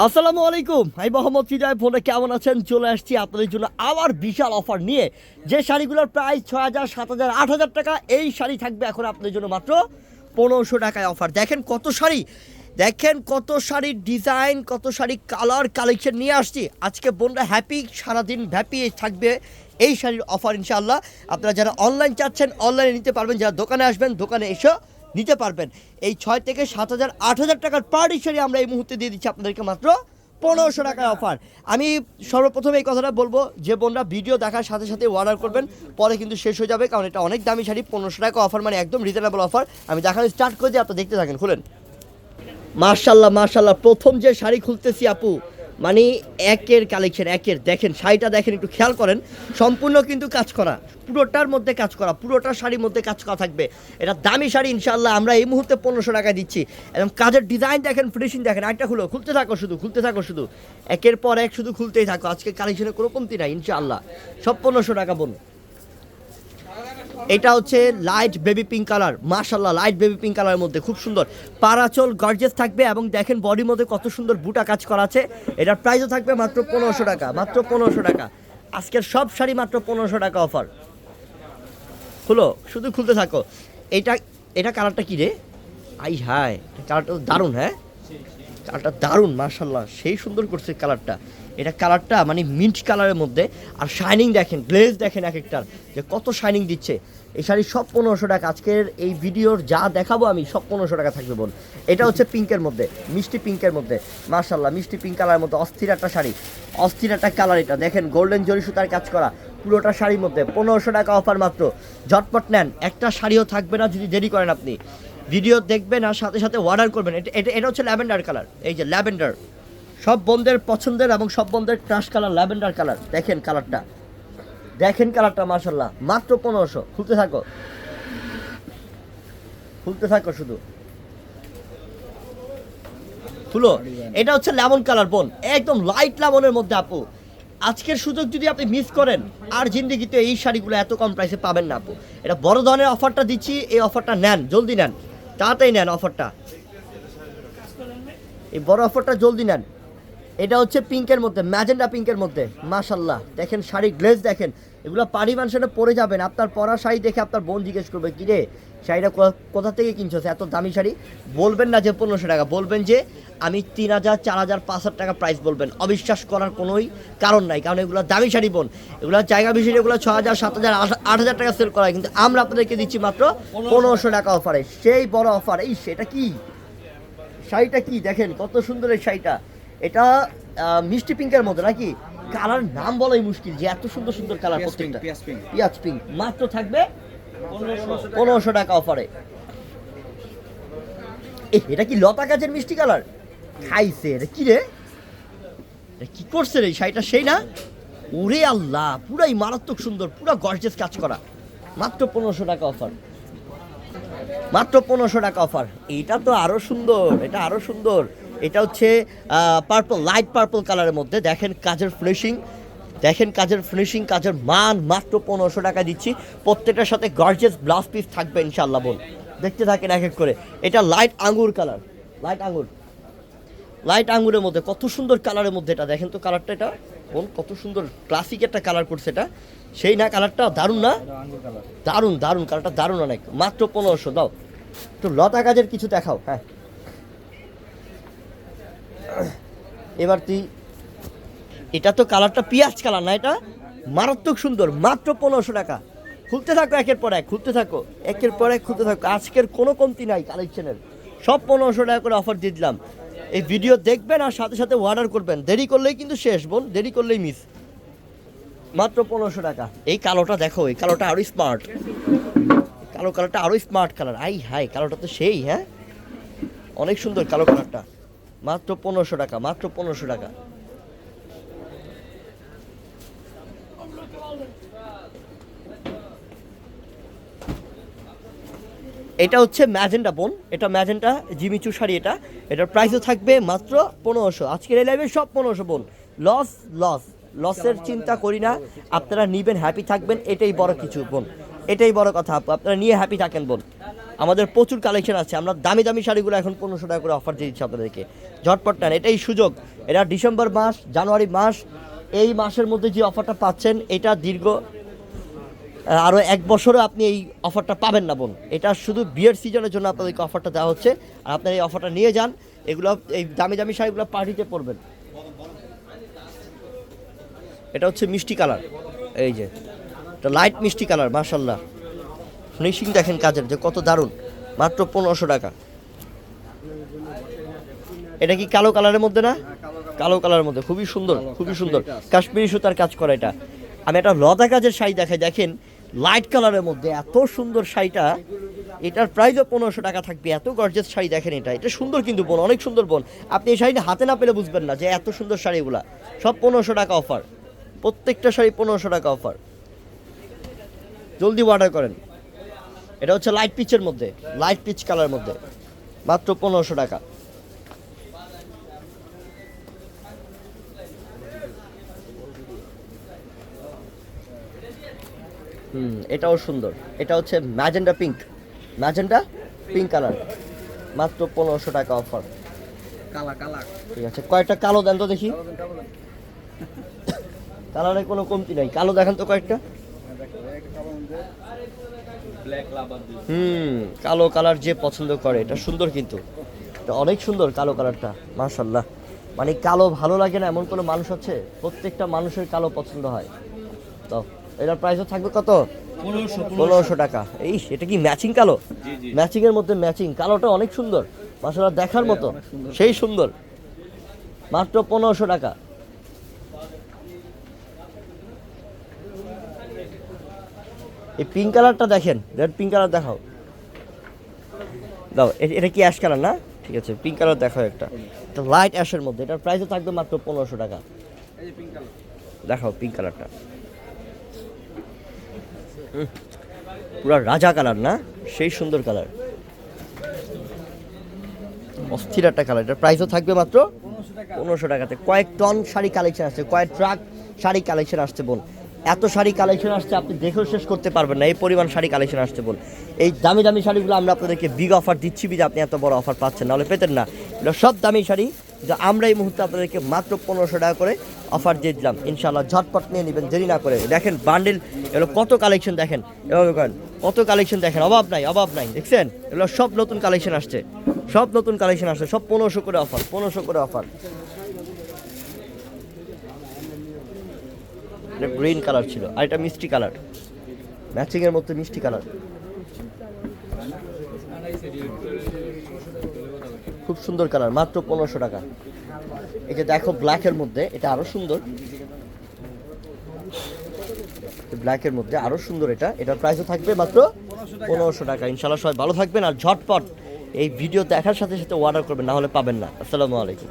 আসসালামু আলাইকুম, আমি মোহাম্মদ হৃদয়। ফোনে কেমন আছেন? চলে আসছি আপনাদের জন্য আবার বিশাল অফার নিয়ে। যে শাড়িগুলোর প্রাইস 6,000, 7,000, 8,000 টাকা, এই শাড়ি থাকবে এখন আপনাদের জন্য মাত্র 1,500 টাকায় অফার। দেখেন কত শাড়ি, দেখেন কত শাড়ির ডিজাইন, কত শাড়ি কালার কালেকশন নিয়ে আসছি আজকে। বোনরা হ্যাপি, সারাদিন হ্যাপি থাকবে এই শাড়ির অফার ইনশাআল্লাহ। আপনারা যারা অনলাইন চাচ্ছেন অনলাইনে নিতে পারবেন, যারা দোকানে আসবেন দোকানে এসে নিতে পারবেন। এই 6 থেকে 7,000, 8,000 টাকার পার্টি শাড়ি আমরা এই মুহূর্তে দিয়ে দিচ্ছি আপনাদেরকে মাত্র 1,500 টাকার অফার। আমি সর্বপ্রথম এই কথাটা বলবো, যে বোনরা ভিডিও দেখার সাথে সাথে অর্ডার করবেন, পরে কিন্তু শেষ হয়ে যাবে, কারণ এটা অনেক দামি শাড়ি। 1,500 টাকা অফার মানে একদম রিজনেবল অফার। আমি দেখানো স্টার্ট করে দিই, আপনারা দেখতে থাকেন। খুলেন। মার্শাল্লাহ মার্শাল্লাহ, প্রথম যে শাড়ি খুলতেছি আপু, মানে একের কালেকশন একের। দেখেন শাড়িটা, দেখেন একটু খেয়াল করেন, সম্পূর্ণ কিন্তু কাজ করা, পুরোটার মধ্যে কাজ করা, পুরোটা শাড়ির মধ্যে কাজ করা থাকবে। এটা দামি শাড়ি ইনশাআল্লাহ আমরা এই মুহূর্তে 1,500 টাকায় দিচ্ছি। এবং কাজের ডিজাইন দেখেন, ফিনিশিং দেখেন। আরেকটা খুলতে থাকো, শুধু খুলতে থাকো, শুধু একের পর এক শুধু খুলতেই থাকো। আজকে কালেকশনে কোনো কমতি নাই ইনশাআল্লাহ, সব 1,500 টাকা বোন। এটা হচ্ছে লাইট বেবি পিঙ্ক কালার, মাশাআল্লাহ লাইট বেবি পিঙ্ক কালারের মধ্যে খুব সুন্দর পারাচল গর্জিয়াস থাকবে। এবং দেখেন বডির মধ্যে কত সুন্দর বুটা কাজ করা আছে। এটার প্রাইসও থাকবে মাত্র 1,500 টাকা, মাত্র 1,500 টাকা। আজকের সব শাড়ি মাত্র 1,500 টাকা অফার। খুলো, শুধু খুলতে থাকো। এটা এটা কালারটা কী রে? আই হায়, কালারটা দারুণ। হ্যাঁ, কালারটা দারুণ মাশাআল্লাহ, সেই সুন্দর করছে কালারটা। এটা কালারটা মানে মিন্ট কালারের মধ্যে। আর শাইনিং দেখেন, গ্লেজ দেখেন এক একটার যে কত শাইনিং দিচ্ছে। এই শাড়ি সব 1,500 টাকা। আজকের এই ভিডিওর যা দেখাবো আমি সব 1,500 টাকা থাকবে বোন। এটা হচ্ছে পিঙ্কের মধ্যে, মিষ্টি পিঙ্কের মধ্যে, মাশাআল্লাহ মিষ্টি পিঙ্ক কালারের মধ্যে অস্থির একটা শাড়ি, অস্থির একটা কালার। এটা দেখেন গোল্ডেন জরি সুতার কাজ করা পুরোটা শাড়ির মধ্যে 1,500 টাকা অফার মাত্র। ঝটপট নেন, একটা শাড়িও থাকবে না যদি দেরি করেন। আপনি ভিডিও দেখবেন আর সাথে সাথে অর্ডার করবেন। এটা হচ্ছে ল্যাভেন্ডার কালার, এই যে ল্যাভেন্ডার, সব বন্ধের পছন্দের এবং সব বন্ধের ক্রাশ কালার ল্যাভেন্ডার কালার। দেখেন কালারটা, দেখেন কালারটা মাশাআল্লাহ, মাত্র 1,500। খুলতে থাকো, খুলতে থাকো, শুধু খুলো। এটা হচ্ছে লেমন কালার বোন, একদম লাইট লেমনের মধ্যে আপু। আজকের সুযোগ যদি আপনি মিস করেন, আর জিন্দিগিতে এই শাড়িগুলো এত কম প্রাইসে পাবেন না আপু। এটা বড় ধরনের অফারটা দিচ্ছি, এই অফারটা নেন, জলদি নেন, তাড়াতাড়ি নেন অফারটা, এই বড় অফারটা জলদি নেন। এটা হচ্ছে পিঙ্কের মধ্যে, ম্যাজেন্ডা পিঙ্কের মধ্যে, মাশাআল্লাহ দেখেন শাড়ি গ্লেজ দেখেন। এগুলো পাড়ি মানুষের পরে যাবেন, আপনার পরা শাড়ি দেখে আপনার বোন জিজ্ঞেস করবে, কিরে শাড়িটা কোথা থেকে কিনছো এত দামি শাড়ি? বলবেন না যে 1,500 টাকা, বলবেন যে আমি 3,000, 4,000, 5,000 টাকা প্রাইস বলবেন। অবিশ্বাস করার কোনোই কারণ নাই, কারণ এগুলো দামি শাড়ি বোন। এগুলো জায়গা বিশেষে এগুলো 6,000, 7,000, 8,000 টাকা সেল করা হয়, কিন্তু আমরা আপনাদেরকে দিচ্ছি মাত্র 1,500 টাকা অফারে। সেই বড় অফার। এই সেটা কি শাড়িটা, কি দেখেন কত সুন্দর এই শাড়িটা। এটা মিষ্টি পিঙ্কের মধ্যে নাকি, কালার নাম বলাই মুশকিল যে এত সুন্দর সুন্দর কালার প্রত্যেকটা। পিয়াজ পিঙ্ক মাত্র থাকবে 1,500 টাকা অফারে। এটা কি লতা গাছের মিষ্টি কালার? খাইছে এটা কি রে, কি করছে রে শাড়িটা? সেই না, ওরে আল্লাহ, পুরাই মারাত্মক সুন্দর, পুরা গর্জিয়াস কাজ করা। মাত্র 1,500 টাকা অফার, মাত্র 1,500 টাকা অফার। এটা তো আরো সুন্দর, এটা আরো সুন্দর। এটা হচ্ছে পার্পল, লাইট পার্পল কালারের মধ্যে। দেখেন কাজের ফিনিশিং, দেখেন কাজের ফিনিশিং, কাজের মান। মাত্র 1,500 টাকা দিচ্ছি। প্রত্যেকটার সাথে গর্জিয়াস ব্লাউজ পিস থাকবে ইনশাআল্লাহ বোন। দেখতে থাকেন এক এক করে। এটা লাইট আঙ্গুর কালার, লাইট আঙ্গুর, লাইট আঙ্গুরের মধ্যে কত সুন্দর কালারের মধ্যে। এটা দেখেন তো কালারটা, এটা বোন কত সুন্দর ক্লাসিক একটা কালার করছে এটা। সেই না, কালারটা দারুণ না? দারুণ দারুণ কালারটা, দারুণ অনেক। মাত্র 1,500 দাও। তো লতা কাজের কিছু দেখাও। হ্যাঁ, এবার তুই, এটা তো কালারটা পিঁয়াজ কালার না, এটা মারাত্মক সুন্দর। মাত্র 1,500 টাকা। খুলতে থাকো একের পর এক, খুলতে থাকো একের পর এক, খুলতে থাকো। আজকের কোনো কমতি নাই কালেকশনের, সব 1,500 টাকা করে অফার দিয়ে দিলাম। এই ভিডিও দেখবেন আর সাথে সাথে অর্ডার করবেন, দেরি করলেই কিন্তু শেষ বোন, দেরি করলেই মিস। মাত্র 1,500 টাকা। এই কালোটা দেখো, এই কালোটা আরো স্মার্ট, কালো কালারটা আরো স্মার্ট কালার। আই হাই, কালোটা তো সেই। হ্যাঁ, অনেক সুন্দর কালো কালারটা। মাত্র 1,500 টাকা, মাত্র 1,500 টাকা। এটা হচ্ছে ম্যাজেন্টা বোন, এটা ম্যাজেন্টা জিমিচু শাড়ি। এটার প্রাইসও থাকবে মাত্র 1,500। আজকের এই লাইভে সব 1,500 বোন। লস লস লসের চিন্তা করি না, আপনারা নিবেন, হ্যাপি থাকবেন, এটাই বড় কিছু বোন, এটাই বড় কথা। আপনারা নিয়ে হ্যাপি থাকেন বোন। আমাদের প্রচুর কালেকশন আছে। আমরা দামি দামি শাড়িগুলো এখন 1500 টাকা করে অফার দিয়ে দিচ্ছি আপনাদেরকে। ঝটপট নেন, এটাই সুযোগ। এটা ডিসেম্বর মাস, জানুয়ারি মাস, এই মাসের মধ্যে যে অফারটা পাচ্ছেন এটা দীর্ঘ আরও 1 বছরও আপনি এই অফারটা পাবেন না বোন। এটা শুধু বিয়ের সিজনের জন্য আপনাদেরকে অফারটা দেওয়া হচ্ছে। আর আপনারা এই অফারটা নিয়ে যান, এগুলো এই দামি দামি শাড়িগুলো পার্টিতে পরবেন। এটা হচ্ছে মিষ্টি কালার, এই যে এটা লাইট মিষ্টি কালার, মাশাল্লাহ ফিনিশিং দেখেন কাজের যে কত দারুণ, মাত্র 1500 টাকা। এটা কি কালো কালারের মধ্যে না? কালো কালারের মধ্যে খুবই সুন্দর, খুবই সুন্দর কাশ্মীরি সুতার কাজ করা। এটা আমি একটা লতা কাজের শাড়ি দেখাই, দেখেন লাইট কালারের মধ্যে এত সুন্দর শাড়িটা। এটার প্রাইসও 1500 টাকা থাকবে। এত গর্জিয়াস শাড়ি দেখেন, এটা সুন্দর কিন্তু বোন, অনেক সুন্দর বোন। আপনি এই শাড়িটা হাতে না পেলে বুঝবেন না যে এত সুন্দর শাড়িগুলা। সব 1500 টাকা অফার, প্রত্যেকটা শাড়ি 1500 টাকা অফার। জলদি অর্ডার করেন। এটা হচ্ছে লাইট পিচের মধ্যে, লাইট পিচ কালারের মধ্যে, মাত্র 1500 টাকা। এটাও সুন্দর। এটা হচ্ছে magenta pink, magenta pink colour, মাত্র 1500 টাকা অফার। ঠিক আছে, কয়েকটা কালো দেন তো দেখি। কালারে কোনো কমতি নাই, কালো দেখান তো কয়েকটা। কালো কালার যে পছন্দ করে, এটা সুন্দর কিন্তু, এটা অনেক সুন্দর কালো কালারটা, মাশাল্লাহ। মানে কালো ভালো লাগে না এমন কোনো মানুষ আছে? প্রত্যেকটা মানুষের কালো পছন্দ হয়। তো এটার প্রাইসও থাকবে কত? 1500 টাকা। এই এটা কি ম্যাচিং কালো? ম্যাচিং এর মধ্যে ম্যাচিং কালোটা অনেক সুন্দর, মাশাআল্লাহ দেখার মতো, সেই সুন্দর, মাত্র 1500 টাকা। এই পিঙ্ক কালারটা দেখেন, রেড পিঙ্ক কালার দেখাও, দাও। এটা কি অ্যাশ কালার না? ঠিক আছে, পিঙ্ক কালার দেখাও একটা, এটা লাইট অ্যাশের মধ্যে। এটার প্রাইসও থাকবে মাত্র 1500 টাকা। দেখাও পিঙ্ক কালারটা, পুরা রাজা কালার না? সেই সুন্দর কালার, অস্থির একটা কালার। এটার প্রাইসও থাকবে মাত্র 1500 টাকাতে। কয়েক টন শাড়ি কালেকশন আসছে, কয়েক ট্রাক শাড়ি কালেকশন আসছে বোন। এত শাড়ি কালেকশন আসছে আপনি দেখেও শেষ করতে পারবেন না, এই পরিমাণ শাড়ি কালেকশন আসছে বোন। এই দামি দামি শাড়িগুলো আমরা আপনাদেরকে বিগ অফার দিচ্ছি, যে আপনি এত বড় অফার পাচ্ছেন, নাহলে পেতেন না। এগুলো সব দামি শাড়ি, যা আমরা এই মুহূর্তে আপনাদেরকে মাত্র 1500 টাকা করে অফার দিয়ে দিলাম। ইনশাআল্লাহ ঝটপট নিয়ে নেবেন, দেরি না করে। দেখেন বান্ডেল, এগুলো কত কালেকশন দেখেন, এভাবে করেন, কত কালেকশন দেখেন, অভাব নাই, অভাব নাই। দেখছেন এগুলো সব নতুন কালেকশন আসছে, সব নতুন কালেকশন আসছে, সব 1500 করে অফার, 1500 করে অফার। এটা গ্রিন কালার ছিল, আর এটা মিষ্টি কালার, ম্যাচিং এর মধ্যে মিষ্টি কালার, খুব সুন্দর কালার, মাত্র 1500 টাকা। এই যে দেখো ব্ল্যাকের মধ্যে, এটা আরো সুন্দর, ব্ল্যাকের মধ্যে আরো সুন্দর। এটার প্রাইসও থাকবে মাত্র 1500 টাকা। ইনশাআল্লাহ সবাই ভালো থাকবেন, আর ঝটপট এই ভিডিও দেখার সাথে সাথে অর্ডার করবেন, না হলে পাবেন না। আসসালামু আলাইকুম।